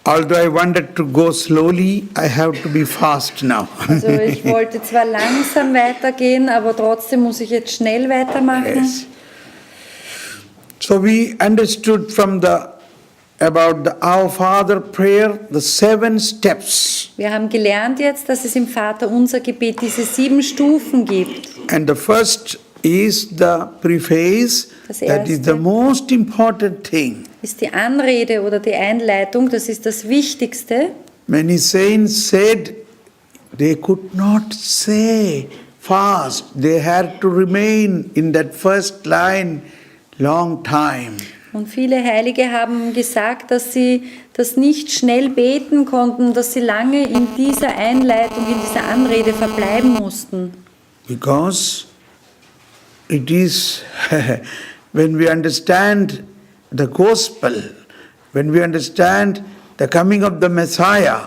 Although I wanted to go slowly, I have to be fast now. Also ich wollte zwar langsam weitergehen, aber trotzdem muss ich jetzt schnell weitermachen. Yes. So we understood about the Our Father prayer, the 7 steps. Wir haben gelernt jetzt, dass es im Vaterunser Gebet diese 7 Stufen gibt. And the first is the preface, that is the most important thing. Ist die Anrede oder die Einleitung, das ist das Wichtigste. Many saints said they could not say fast. They had to remain in that first line long time. Und viele Heilige haben gesagt, dass sie das nicht schnell beten konnten, dass sie lange in dieser Einleitung, in dieser Anrede verbleiben mussten. Because it is, when we understand the gospel, when we understand the coming of the Messiah,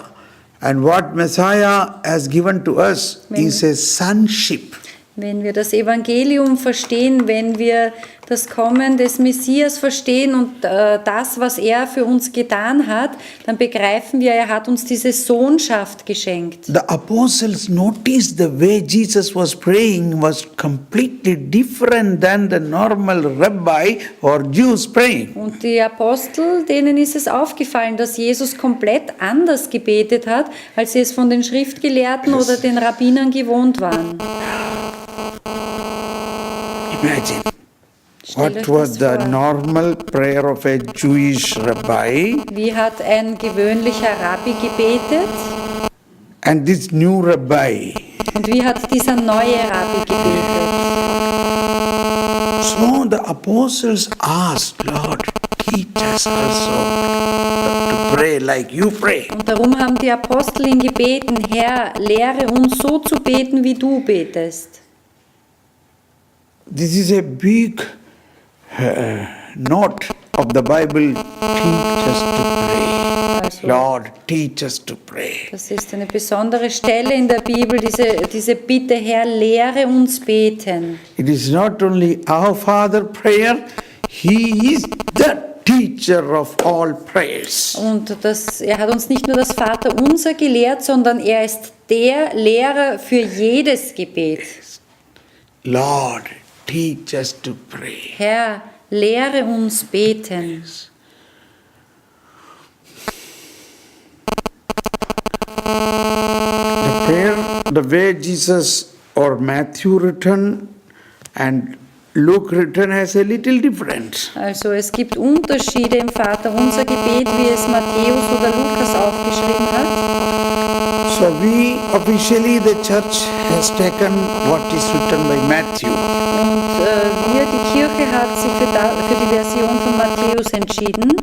and what Messiah has given to us is a sonship. Wenn wir das Evangelium verstehen, wenn wir das Kommen des Messias verstehen und das, was er für uns getan hat, dann begreifen wir, er hat uns diese Sohnschaft geschenkt. The apostles noticed the way Jesus was praying was completely different than the normal rabbi or Jews praying. Und die Apostel, denen ist es aufgefallen, dass Jesus komplett anders gebetet hat, als sie es von den Schriftgelehrten oder den Rabbinern gewohnt waren. Imagine, what was the normal prayer of a Jewish rabbi? Wie hat ein gewöhnlicher Rabbi gebetet? And this new rabbi. Und wie hat dieser neue Rabbi gebetet? So the apostles asked, Lord, teach us also to pray like you pray. Und darum haben die Apostel ihn gebeten, Herr, lehre uns so zu beten, wie du betest. This is a big note of the Bible, teach us to pray. Also, Lord, teach us to pray. das ist eine besondere Stelle in der Bibel, diese Bitte, Herr, lehre uns beten. It is not only our Father prayer, He is the teacher of all prayers. Und er hat uns nicht nur das Vaterunser gelehrt, sondern er ist der Lehrer für jedes Gebet. Lord, teach us to pray. Herr, lehre uns beten. The prayer, the way Jesus or Matthew written and Luke written has a little difference. Also es gibt Unterschiede im Vaterunser Gebet, wie es Matthäus oder Lukas aufgeschrieben hat. So we officially, the church has taken what is written by Matthew. Und die Kirche hat sich für die Version von Matthäus entschieden.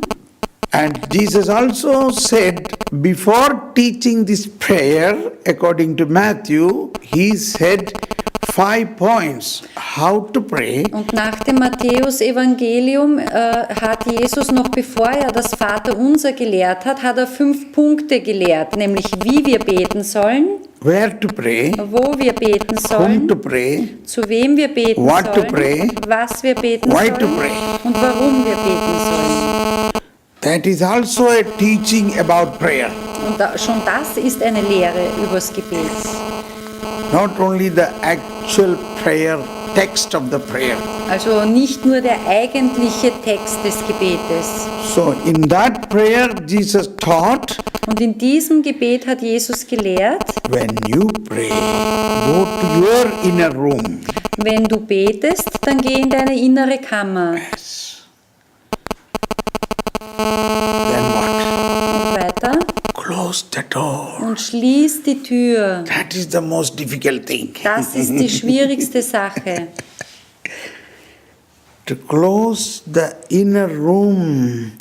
And Jesus also said, before teaching this prayer, according to Matthew, he said 5 points how to pray. Und nach dem Matthäus-Evangelium hat Jesus, noch bevor er das Vaterunser gelehrt hat, hat er 5 Punkte gelehrt, nämlich wie wir beten sollen, Where to pray, wo wir beten whom sollen, to pray, zu wem wir beten what to sollen, pray, was wir beten why sollen to pray. und warum wir beten sollen. That is also a teaching about prayer. Und schon das ist eine Lehre übers Gebet. Not only the actual prayer, text of the prayer. Also nicht nur der eigentliche Text des Gebetes. So in that prayer Jesus taught, Und in diesem Gebet hat Jesus gelehrt, when you pray, go to your inner room. wenn du betest, dann geh in deine innere Kammer. Yes. Then what? Und weiter. Close the door. Und schließ die Tür. That is the most difficult thing. Das ist die schwierigste Sache. To close the inner room.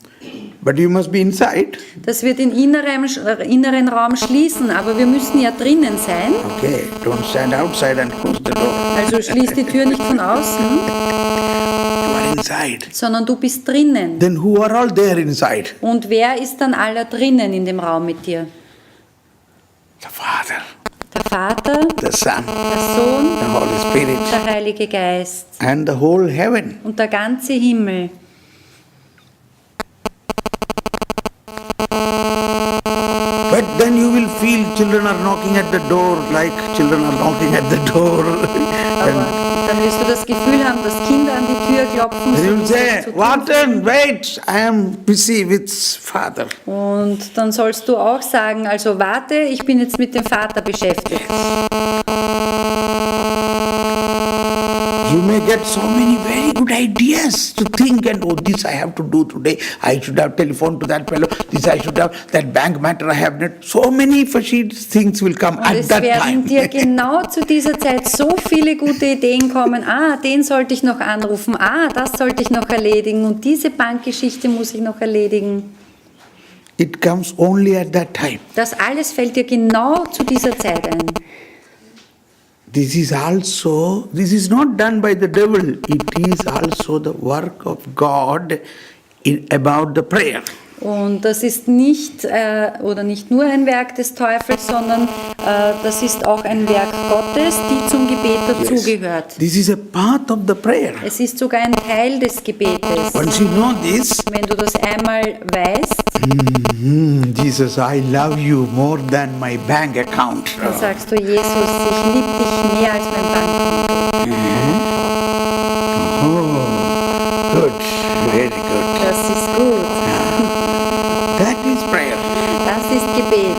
But you must be inside. Das wird den inneren Raum schließen, aber wir müssen ja drinnen sein. Okay, don't stand outside and close the door. Also schließ die Tür nicht von außen, You are inside. sondern du bist drinnen. Then who are all there inside? Und wer ist dann aller drinnen in dem Raum mit dir? The Father, Der Vater, the Son, der Sohn, the Holy Spirit, der Heilige Geist and the whole heaven. und der ganze Himmel. then you will feel children are knocking at the door, like children are knocking at the door. Aber dann wirst du das Gefühl haben, dass Kinder an die Tür klopfen. And you So will wie sie say, zu tun Warten, wait, I am busy with Father. Und dann sollst du auch sagen, also warte, ich bin jetzt mit dem Vater beschäftigt. You may get so many very good ideas to think and oh, this I have to do today. I should have telephoned to that fellow. This I should have, that bank matter I have not. So many things will come Und at es that werden time. dir genau zu dieser Zeit so viele gute Ideen kommen. Ah, den sollte ich noch anrufen. Ah, das sollte ich noch erledigen. Und diese Bankgeschichte muss ich noch erledigen. It comes only at that time. Das alles fällt dir genau zu dieser Zeit ein. This is not done by the devil. It is also the work of God about the prayer. Und das ist nicht nur ein Werk des Teufels, sondern das ist auch ein Werk Gottes, die zum Gebet dazugehört. This is a part of the prayer. Es ist sogar ein Teil des Gebetes. Once you know this, Wenn du das einmal weißt, Jesus, I love you more than my bank account. dann sagst du, Jesus, ich liebe dich mehr als mein Bankkonto. Oh, good, very good. Das ist gut. That is prayer. Das ist Gebet.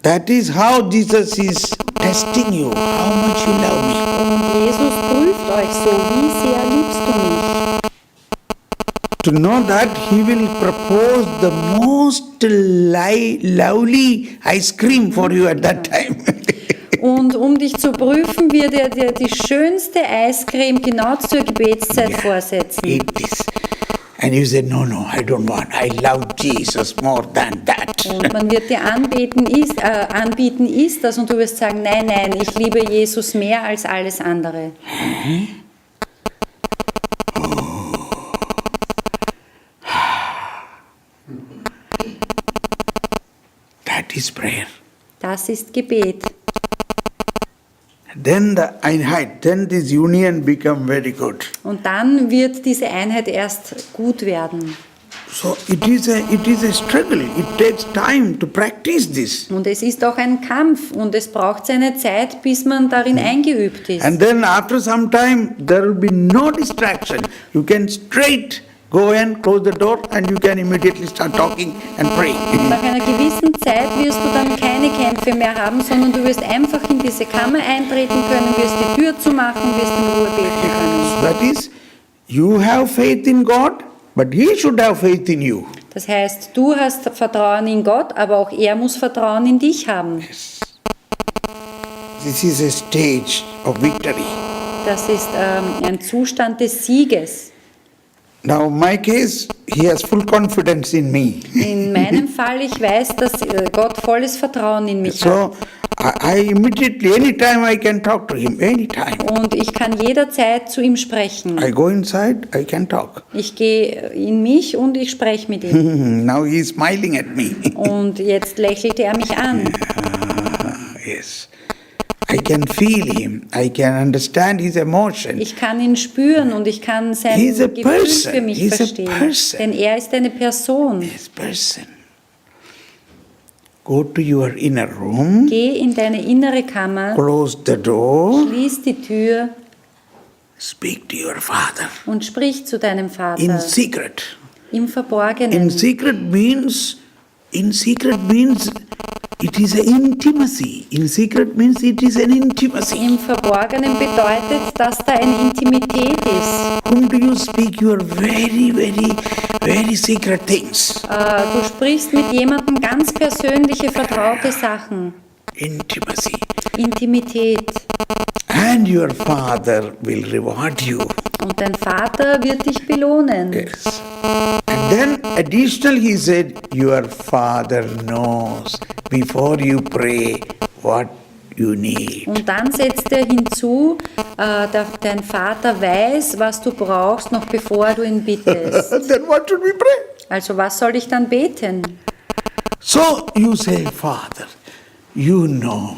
That is how Jesus is testing you, how much you love me. Und Jesus prüft euch so, wie sehr liebst du mich? To know that he will propose the most lovely ice cream for you at that time. Und um dich zu prüfen, wird er dir die schönste Eiscreme genau zur Gebetszeit vorsetzen. Eat this. And you say, no, I don't want. I love Jesus more than that. Und man wird dir anbieten, isst das, und du wirst sagen, nein, ich liebe Jesus mehr als alles andere. That is prayer. Das ist Gebet. Then this union become very good. Und dann wird diese Einheit erst gut werden. So it is a struggle. It takes time to practice this. Und es ist auch ein Kampf und es braucht seine Zeit, bis man darin eingeübt ist. And then after some time there will be no distraction. You can straight go and close the door and you can immediately start talking and praying. Nach einer gewissen Zeit wirst du dann keine Kämpfe mehr haben, sondern du wirst einfach in diese Kammer eintreten können, wirst die Tür zumachen, wirst in Ruhe beten können. That is, you have faith in God, but He should have faith in you. Das heißt, du hast Vertrauen in Gott, aber auch er muss Vertrauen in dich haben. This is a stage of victory. Das ist ein Zustand des Sieges. Now, in my case, He has full confidence in me. In meinem Fall, ich weiß, dass Gott volles Vertrauen in mich hat. So, I immediately, anytime I can talk to Him, anytime. Und ich kann jederzeit zu ihm sprechen. I go inside, I can talk. Ich gehe in mich und ich spreche mit ihm. Now He is smiling at me. Und jetzt lächelt er mich an. Yes. I can feel Him. I can understand His emotion. Ich kann ihn spüren und ich kann sein He's a Gefühl person. für mich He's a verstehen. person. Denn er ist eine Person. This person. Go to your inner room, Geh in deine innere Kammer, close the door, schließ die Tür speak to your Father und sprich zu deinem in Vater secret. im Verborgenen. In secret means it is an intimacy. In secret means it is an intimacy. Im Verborgenen bedeutet, dass da eine Intimität ist. Whom do you speak your very, very, very secret things? Du sprichst mit jemandem ganz persönliche, vertraute Sachen. Intimacy. Intimität. And your Father will reward you. Und dein Vater wird dich belohnen. Yes. And then additional he said, your Father knows before you pray what you need. Und dann setzt er hinzu, dein Vater weiß, was du brauchst, noch bevor du ihn bittest. Then what should we pray? Also was soll ich dann beten? So you say, Father, you know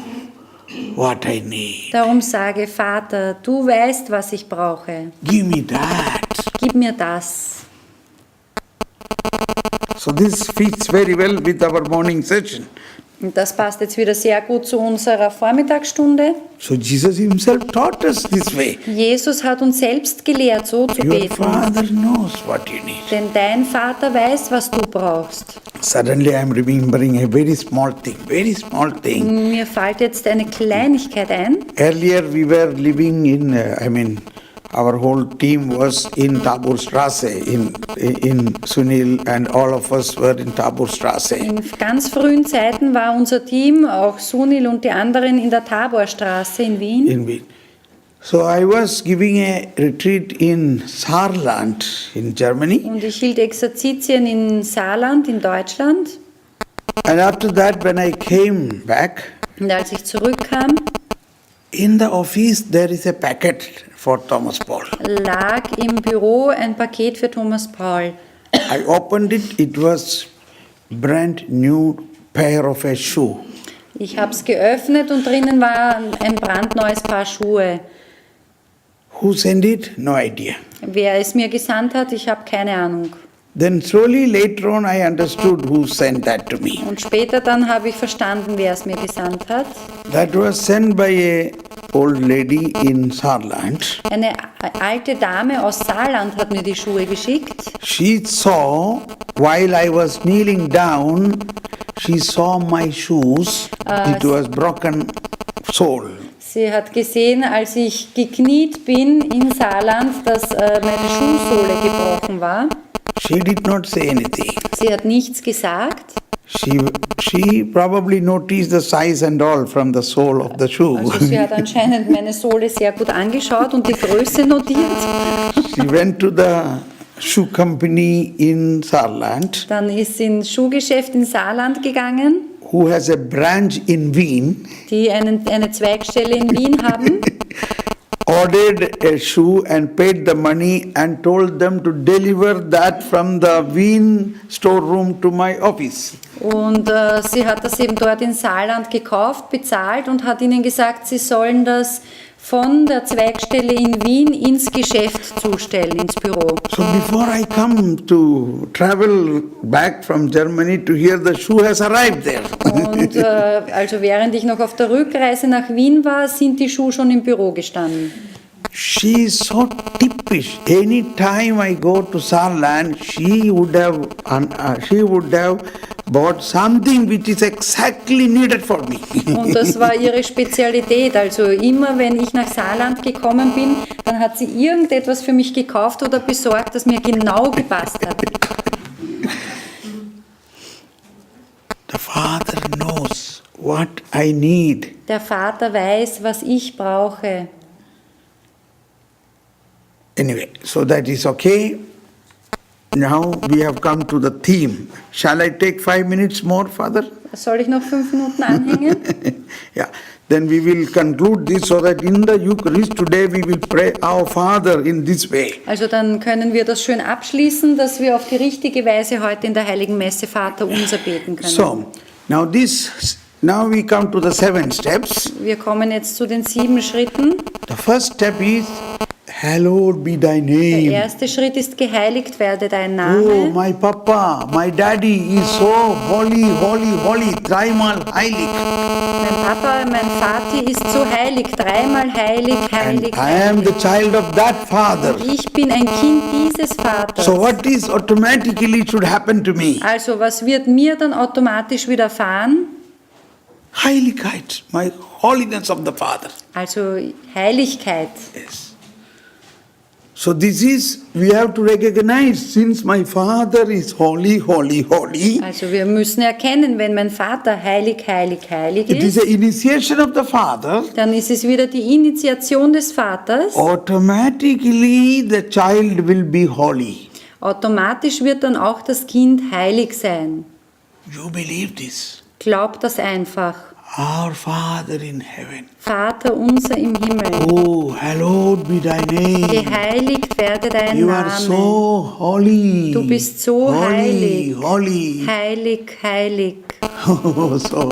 what I need. Darum sage, Vater, du weißt, was ich brauche. Give me that. Gib mir das. So this fits very well with our morning session. Und das passt jetzt wieder sehr gut zu unserer Vormittagsstunde. So Jesus himself taught us this way. Jesus hat uns selbst gelehrt, so zu Your beten. Father knows what you need. Denn dein Vater weiß, was du brauchst. Suddenly I am remembering a very small thing. Mir fällt jetzt eine Kleinigkeit ein. Earlier we were living in, our whole team was in Taborstraße, in Sunil and all of us were in Taborstraße. In ganz frühen Zeiten war unser Team, auch Sunil und die anderen, in der Taborstraße in Wien. In Wien. So I was giving a retreat in Saarland in Germany. Und ich hielt Exerzitien in Saarland, in Deutschland. And after that when I came back, Und als ich zurückkam, in the office there is a packet for Thomas Paul. lag im Büro ein Paket für Thomas Paul. I opened it, it was brand new pair of a shoe. Ich habe es geöffnet und drinnen war ein brandneues Paar Schuhe. Who sent it? No idea. Wer es mir gesandt hat, ich habe keine Ahnung. Then slowly later on I understood who sent that to me. Und später dann habe ich verstanden, wer es mir gesandt hat. That was sent by a old lady in Saarland. Eine alte Dame aus Saarland hat mir die Schuhe geschickt. She saw, while I was kneeling down, she saw my shoes. It was broken sole. Sie hat gesehen, als ich gekniet bin in Saarland, dass meine Schuhsohle gebrochen war. She did not say anything. Sie hat nichts gesagt. She probably noticed the size and all from the sole of the shoe. Also sie hat anscheinend meine Sohle sehr gut angeschaut und die Größe notiert. She went to the shoe company in Saarland, Dann ist sie ins Schuhgeschäft in Saarland gegangen, who has a branch in Wien, die eine Zweigstelle in Wien haben. ordered a shoe and paid the money and told them to deliver that from the Wien storeroom to my office. Und sie hat das eben dort in Saarland gekauft, bezahlt und hat ihnen gesagt, sie sollen das von der Zweigstelle in Wien ins Geschäft zustellen, ins Büro. So before I come to travel back from Germany to hear the shoe has arrived there. Und also während ich noch auf der Rückreise nach Wien war, sind die Schuhe schon im Büro gestanden. She is so typish. Any time I go to Saarland, she would have bought something which is exactly needed for me. Und das war ihre Spezialität. Also immer, wenn ich nach Saarland gekommen bin, dann hat sie irgendetwas für mich gekauft oder besorgt, das mir genau gepasst hat. The Father knows what I need. Der Vater weiß, was ich brauche. Anyway, so that is okay. Now we have come to the theme. Shall I take 5 minutes more, Father? Soll ich noch 5 Minuten anhängen? Yeah. Then we will conclude this so that in the Eucharist today we will pray our Father in this way. Also dann können wir das schön abschließen, dass wir auf die richtige Weise heute in der Heiligen Messe Vater unser beten können. So, now we come to the 7 steps. Wir kommen jetzt zu den 7 Schritten. The first step is, hallowed be thy Der name. erste Schritt ist, geheiligt werde dein Oh, Name. my Papa, my Daddy is so holy, holy, holy, dreimal heilig. Mein Papa, mein Vati ist so heilig, dreimal heilig, heilig, And I am the heilig. child of that Father. Ich bin ein Kind dieses Vaters. So what is automatically should happen to me? Also was wird mir dann automatisch widerfahren? Heiligkeit, my holiness of the Father. Also Heiligkeit. Yes. So this is, we have to recognize, since my Father is holy, holy, holy, Also wir müssen erkennen, wenn mein Vater heilig, heilig, heilig it is ist, the initiation of the Father, dann ist es wieder die Initiation des Vaters. automatically the child will be holy. Automatisch wird dann auch das Kind heilig sein. You believe this? Glaubt das einfach. Our Father in heaven. Vater unser im Himmel, Oh, hallowed be thy name. geheiligt werde dein You are Name. so holy. Du bist so holy, heilig. holy. Heilig, heilig. Oh, so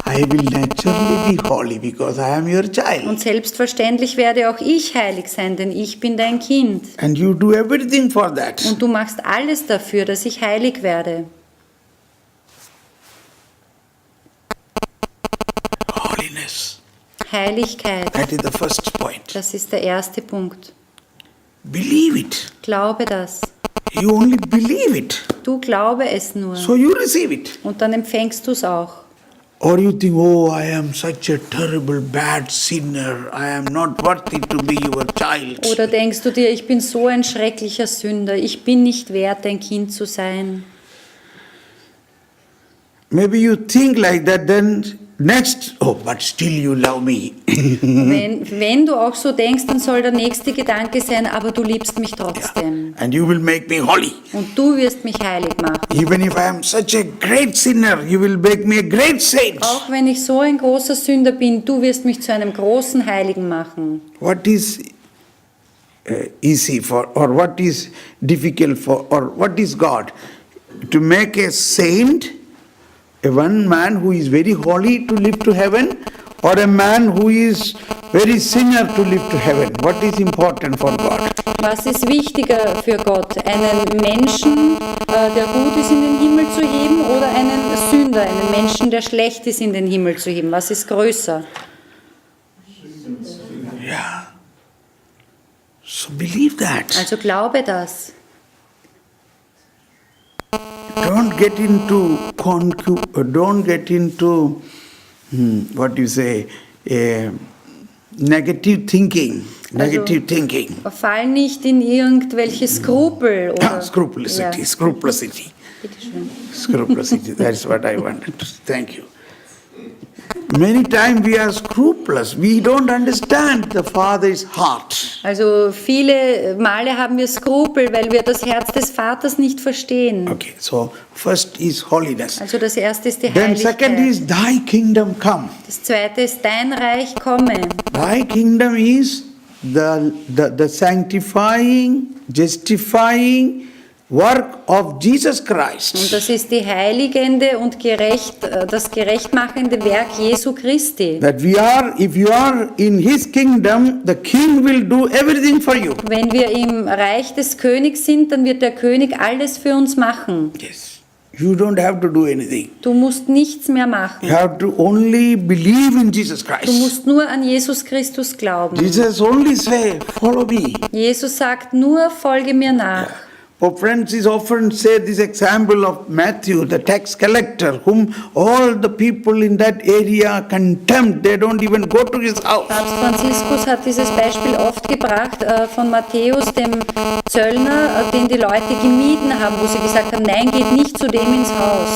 I will naturally be holy because I am your child. Und selbstverständlich werde auch ich heilig sein, denn ich bin dein Kind. And you do everything for that. Und du machst alles dafür, dass ich heilig werde. Heiligkeit. That is the first point. Das ist der erste Punkt. Believe it. Glaube das. You only believe it. Du glaube es nur. So you receive it. Und dann empfängst du es auch. Or you think, oh, I am such a terrible, bad sinner. I am not worthy to be your child. Oder denkst du dir, ich bin so ein schrecklicher Sünder, ich bin nicht wert, dein Kind zu sein. Maybe you think like that, then next, oh, but still you love me. Wenn du auch so denkst, dann soll der nächste Gedanke sein, aber du liebst mich trotzdem. And you will make me holy. Und du wirst mich heilig machen. Even if I am such a great sinner, you will make me a great saint. Auch wenn ich so ein großer Sünder bin, du wirst mich zu einem großen Heiligen machen. What is easy for, or what is difficult for, or what is God? To make a saint, a one man who is very holy to live to heaven, or a man who is very sinner to live to heaven? What is important for God? Was ist wichtiger für Gott? Einen Menschen, der gut ist, in den Himmel zu heben, oder einen Sünder, einen Menschen, der schlecht ist, in den Himmel zu heben? Was ist größer? Yeah. So believe that. Also glaube das. Don't get into what you say, negative thinking. Negative thinking. Fall nicht in irgendwelche Skrupel. Oder, Scrupulosity. Ja. Scrupulosity. Bitteschön. Scrupulosity. That's what I wanted to say. Thank you. Many times we are scrupulous. We don't understand the Father's heart. Also viele Male haben wir Skrupel, weil wir das Herz des Vaters nicht verstehen. Okay, so first is holiness. Also das erste ist die Then second Heiligkeit. is thy kingdom come. Das zweite ist dein Reich komme. Thy kingdom is the sanctifying, justifying work of Jesus Und Christ. das ist die heiligende und das gerechtmachende Werk Jesu Christi. That if you are in His kingdom, the King will do everything for you. Wenn wir im Reich des Königs sind, dann wird der König alles für uns machen. Yes. You don't have to do anything. Du musst nichts mehr machen. You have to only believe in Jesus Du Christ. musst nur an Jesus Christus glauben. Jesus only say, follow me. Jesus sagt nur, folge mir nach. Pope Francis often said this example of Matthew, the tax collector, whom all the people in that area contempt. They don't even go to his house. Papst Franziskus hat dieses Beispiel oft gebracht von Matthäus, dem Zöllner, den die Leute gemieden haben, wo sie gesagt haben, nein, geht nicht zu dem ins Haus.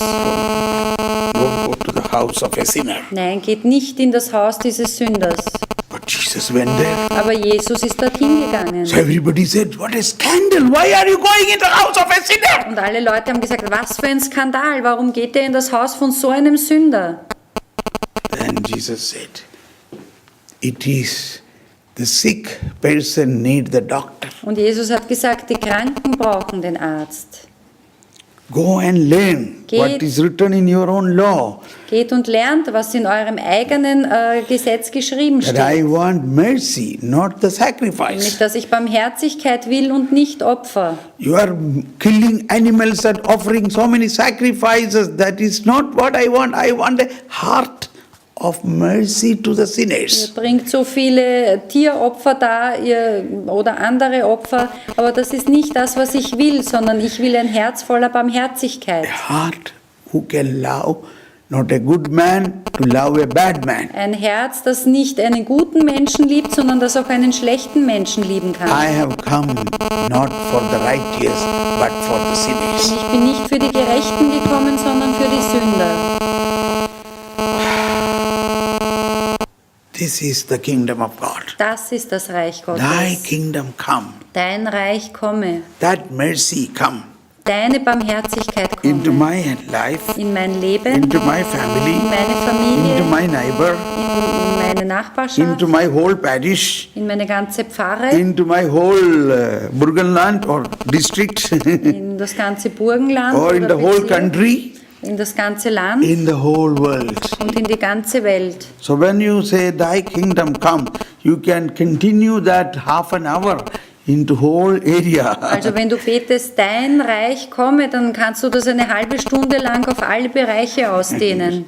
Don't go to the house of a sinner. Nein, geht nicht in das Haus dieses Sünders. But Jesus went there. Aber Jesus ist dorthin gegangen. So everybody said, what a scandal. Why are you going in the house of a sinner? Und alle Leute haben gesagt, was für ein Skandal, warum geht er in das Haus von so einem Sünder? Then Jesus said, it is the sick person need the doctor. Und Jesus hat gesagt, die Kranken brauchen den Arzt. Go and learn what is written in your own law. Geht und lernt, was in eurem eigenen Gesetz geschrieben That steht. I want mercy, not the Nämlich, sacrifice. dass ich Barmherzigkeit will und nicht Opfer. You are killing animals and offering so many sacrifices. That is not what I want. I want a heart of mercy to the Ihr sinners. bringt so viele Tieropfer dar oder andere Opfer, aber das ist nicht das, was ich will, sondern ich will ein Herz voller Barmherzigkeit. A heart who can love, not a good man to love a bad man. Ein Herz, das nicht einen guten Menschen liebt, sondern das auch einen schlechten Menschen lieben kann. I have come not for the righteous, but for the Denn sinners. ich bin nicht für die Gerechten gekommen, sondern für die Sünder. This is the kingdom of God. Das ist das Reich Gottes. Thy kingdom come. Dein Reich komme. That mercy come Deine Barmherzigkeit into komme. my life, In mein Leben, into my family, in meine Familie, into my neighbor, in meine Nachbarschaft, into my whole parish, in meine ganze Pfarre, into my whole Burgenland or district, in das ganze Burgenland or in oder the whole Bezirk, country, in das ganze Land in the whole world. und in die ganze Welt. So when you say thy kingdom come, you can continue that half an hour into whole area. Also wenn du betest, dein Reich komme, dann kannst du das eine halbe Stunde lang auf alle Bereiche ausdehnen.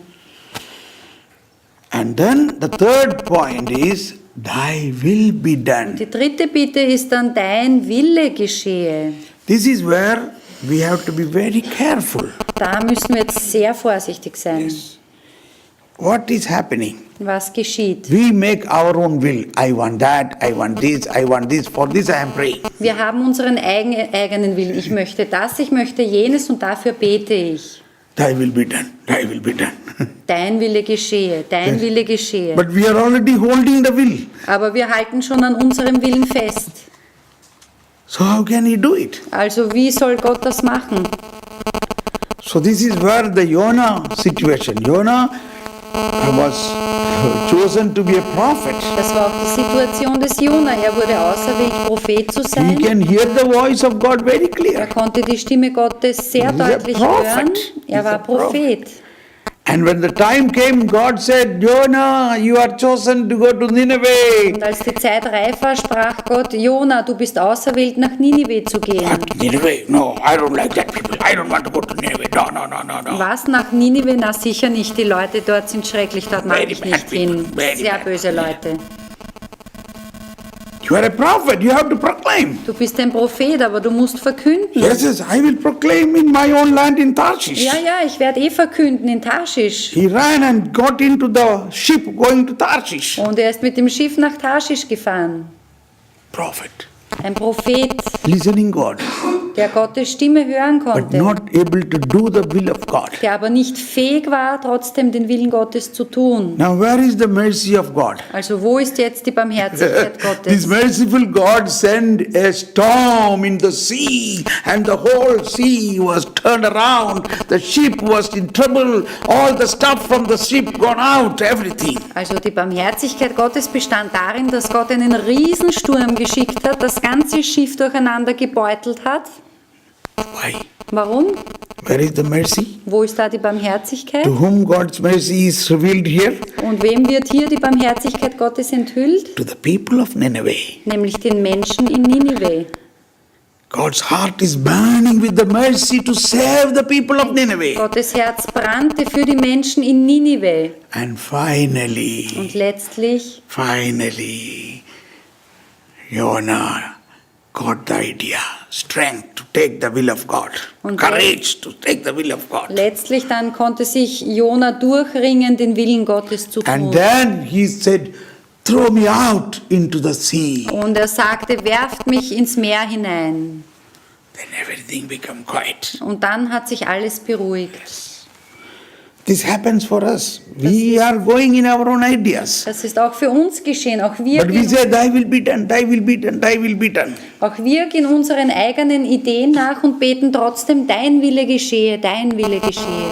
And then the third point is, thy will be done. Die dritte Bitte ist dann, dein Wille geschehe. This is where we have to be very careful. Da müssen wir jetzt sehr vorsichtig sein. What is happening? Was geschieht? We make our own will. I want that, I want this, for this I am praying. Wir haben unseren eigenen Willen. Ich möchte das, ich möchte jenes und dafür bete ich. Thy will be done, thy will be done. Dein Wille geschehe, dein Wille geschehe. But we are already holding the will. Aber wir halten schon an unserem Willen fest. So how can he do it? Also wie soll Gott das machen? So this is where the Jonah situation. Jonah was chosen to be a prophet. Das war auch die Situation des Jona. Er wurde auserwählt, Prophet zu He sein. can hear the voice of God very Er clear. konnte die Stimme Gottes sehr He's a deutlich prophet. hören. Er He's a war Prophet. And when the time came, God said, Jonah, you are chosen to go to Nineveh. Und als die Zeit reif war, sprach Gott, Jona, du bist auserwählt, nach Ninive zu gehen. Nineveh? No, I don't like that people. I don't want to go to Nineveh. No. Was, nach Ninive? Na sicher nicht. Die Leute dort sind schrecklich, dort mag ich nicht hin. Sehr böse Leute. You are a prophet, you have to proclaim. Du bist ein Prophet, aber du musst verkünden. Yes, I will proclaim in my own land in Tarshish. Ja, ich werde verkünden in Tarschisch. He ran and got into the ship going to Tarshish. Und er ist mit dem Schiff nach Tarschisch gefahren. Prophet, Ein Prophet, listening God, der Gottes Stimme hören but konnte, not able to do the will of God. der aber nicht fähig war, trotzdem den Willen Gottes zu tun. Now where is the mercy of God? Also wo ist jetzt die Barmherzigkeit This Gottes? merciful God sent a storm in the sea, and the whole sea was turned around. The ship was in trouble. All the stuff from the ship gone out, everything. Also die Barmherzigkeit Gottes bestand darin, dass Gott einen Riesensturm geschickt hat, das ganze Schiff durcheinander gebeutelt hat. Why? Warum? Where is the mercy? Wo ist da die Barmherzigkeit? To whom God's mercy is revealed here? Und wem wird hier die Barmherzigkeit Gottes enthüllt? To the people of Nineveh. Nämlich den Menschen in Ninive. God's heart is burning with the mercy to save the people of Nineveh. Gottes Herz brannte für die Menschen in Ninive. And finally, Und letztlich, Jonah got the idea, strength to take the will of God, Und courage to take the will of God. letztlich dann konnte sich Jona durchringen, den Willen Gottes zu And tun. then he said, throw me out into the sea. Und er sagte, werft mich ins Meer hinein. Then everything became quiet. Und dann hat sich alles beruhigt. This happens for us. We are going in our own ideas. Das ist auch für uns geschehen. Auch wir, But we say, thy will be done, thy will be done, thy will be done. auch wir gehen unseren eigenen Ideen nach und beten trotzdem, dein Wille geschehe, dein Wille geschehe.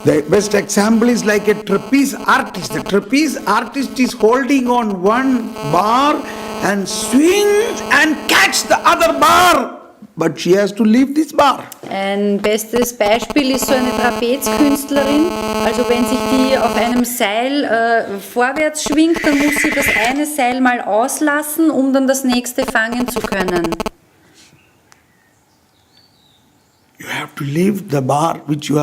The best example is like a trapeze artist. The trapeze artist is holding on one bar and swings and catch the other bar. But she has to leave this bar. Ein bestes Beispiel ist so eine Trapezkünstlerin. Also wenn sich die auf einem Seil vorwärts schwingt, dann muss sie das eine Seil mal auslassen, um dann das nächste fangen zu können. You have to leave the bar which you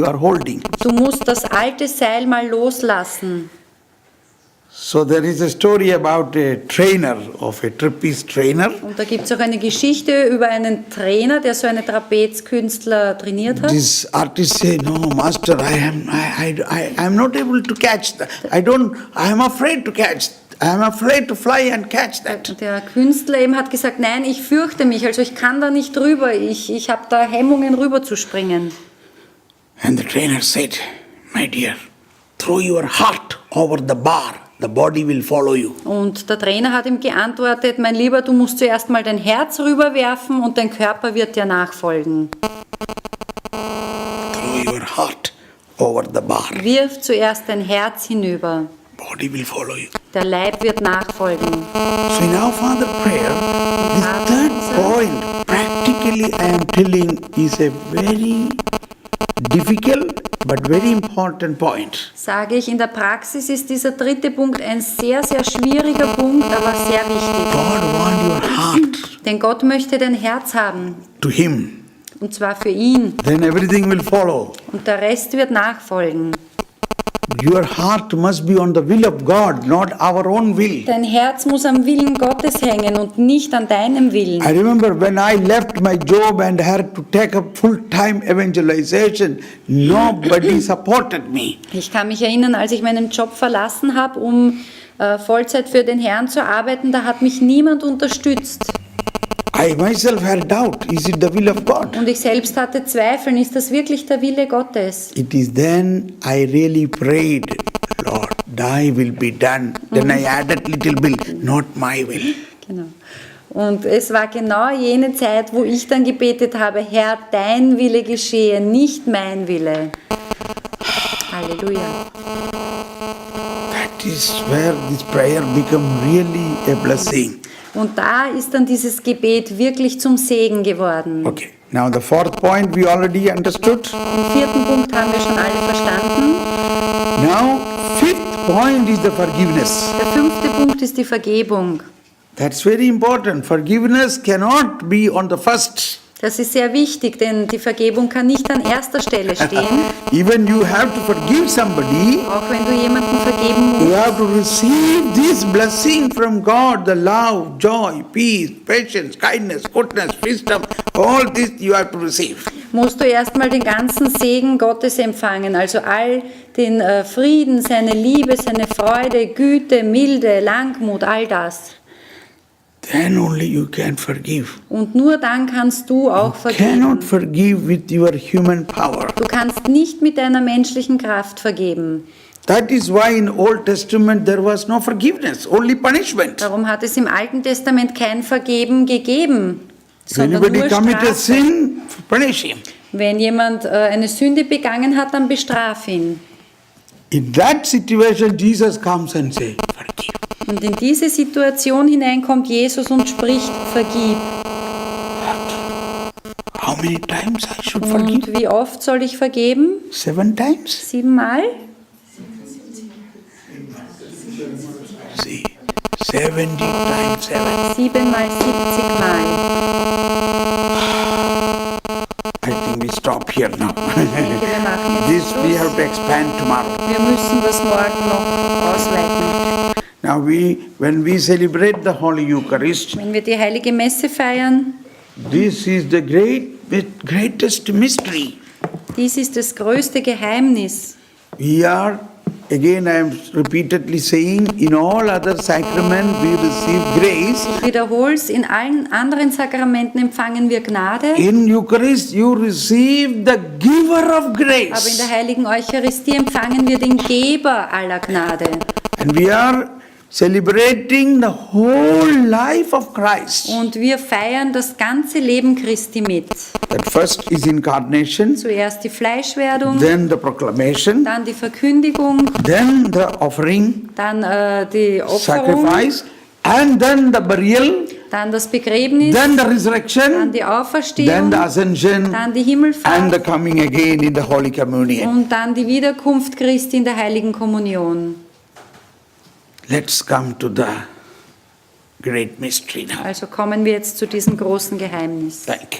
are holding. Du musst das alte Seil mal loslassen. So there is a story about a trainer of a trapeze trainer. Und da gibt es auch eine Geschichte über einen Trainer, der so eine Trapezkünstler trainiert hat. This artist say, no, master, I am not able to catch that. I am afraid to catch. I am afraid to fly and catch that. Der Künstler eben hat gesagt, nein, ich fürchte mich, also ich kann da nicht drüber, ich habe da Hemmungen rüber zu springen. And the trainer said, my dear, throw your heart over the bar. The body will follow you. Und der Trainer hat ihm geantwortet, mein Lieber, du musst zuerst mal dein Herz rüberwerfen und dein Körper wird dir nachfolgen. Throw your heart over the bar. Wirf zuerst dein Herz hinüber. Body will follow you. Der Leib wird nachfolgen. So in our Father prayer, this third point, practically I am telling, is a very difficult but very important point. Sage ich, in der Praxis ist dieser dritte Punkt ein sehr, sehr schwieriger Punkt, aber sehr wichtig. God wants your heart Denn Gott möchte dein Herz haben. to Him. Und zwar für ihn. Then everything will follow. Und der Rest wird nachfolgen. Your heart must be on the will of God, not our own will. Dein Herz muss am Willen Gottes hängen und nicht an deinem Willen. I remember when I left my job and had to take up full-time evangelization, nobody supported me. Ich kann mich erinnern, als ich meinen Job verlassen habe, um Vollzeit für den Herrn zu arbeiten, da hat mich niemand unterstützt. I myself had doubt, is it the will of God? Und ich selbst hatte Zweifel, ist das wirklich der Wille Gottes? It is then I really prayed, Lord, thy will be done. Then I added little bit, not my will. Genau. Und es war genau jene Zeit, wo ich dann gebetet habe, Herr, dein Wille geschehe, nicht mein Wille. Halleluja. That is where this prayer become really a blessing. Und da ist dann dieses Gebet wirklich zum Segen geworden. Okay, now the fourth point we already understood. Den vierten Punkt haben wir schon alle verstanden. Now, fifth point is the forgiveness. Der fünfte Punkt ist die Vergebung. That's very important. Forgiveness cannot be on the first. Das ist sehr wichtig, denn die Vergebung kann nicht an erster Stelle stehen. Even you have to forgive somebody, Auch wenn du jemanden vergeben you musst, have to receive this blessing from God, the love, joy, peace, patience, kindness, goodness, wisdom, all this you have to receive. musst du erstmal den ganzen Segen Gottes empfangen, also all den Frieden, seine Liebe, seine Freude, Güte, Milde, Langmut, all das. Then only you can forgive. Und nur dann kannst du auch vergeben. Cannot forgive with your human power. Du kannst nicht mit deiner menschlichen Kraft vergeben. That is why in Old Testament there was no forgiveness, only punishment. Darum hat es im Alten Testament kein Vergeben gegeben, If sondern anybody nur commit a Strafe. sin, punish him. Wenn jemand eine Sünde begangen hat, dann bestraf ihn. In that situation, Jesus comes and says, forgive. Und in diese Situation hinein kommt Jesus und spricht, vergib. How many times I should forgive? Und wie oft soll ich vergeben? 7 times? 7 Mal? See, 70 times 7. 7 mal 70 Mal. I think we stop here now. Ich denke, wir machen This jetzt we Schluss. have to expand tomorrow. Wir müssen das morgen noch ausweiten. Now when we celebrate the Holy Eucharist, Wenn wir die heilige Messe feiern, this is the greatest mystery. dies ist das größte Geheimnis. We are, again I am repeatedly saying, in all other sacraments we receive grace. Ich wiederhole es, in allen anderen Sakramenten empfangen wir Gnade, In Eucharist you receive the giver of aber in grace. der heiligen Eucharistie empfangen wir den Geber aller Gnade. And we are celebrating the whole life of Christ. Und wir feiern das ganze Leben Christi mit. That first is incarnation, Zuerst die Fleischwerdung, then the proclamation, dann die Verkündigung, then the offering, dann die Opferung, sacrifice, and then the burial, dann das Begräbnis, then the dann resurrection, die then Auferstehung, the ascension, dann die and the Himmelfahrt coming again in the Holy Communion. und dann die Wiederkunft Christi in der heiligen Kommunion. Let's come to the great mystery now. Also kommen wir jetzt zu diesem großen Geheimnis. Thank you.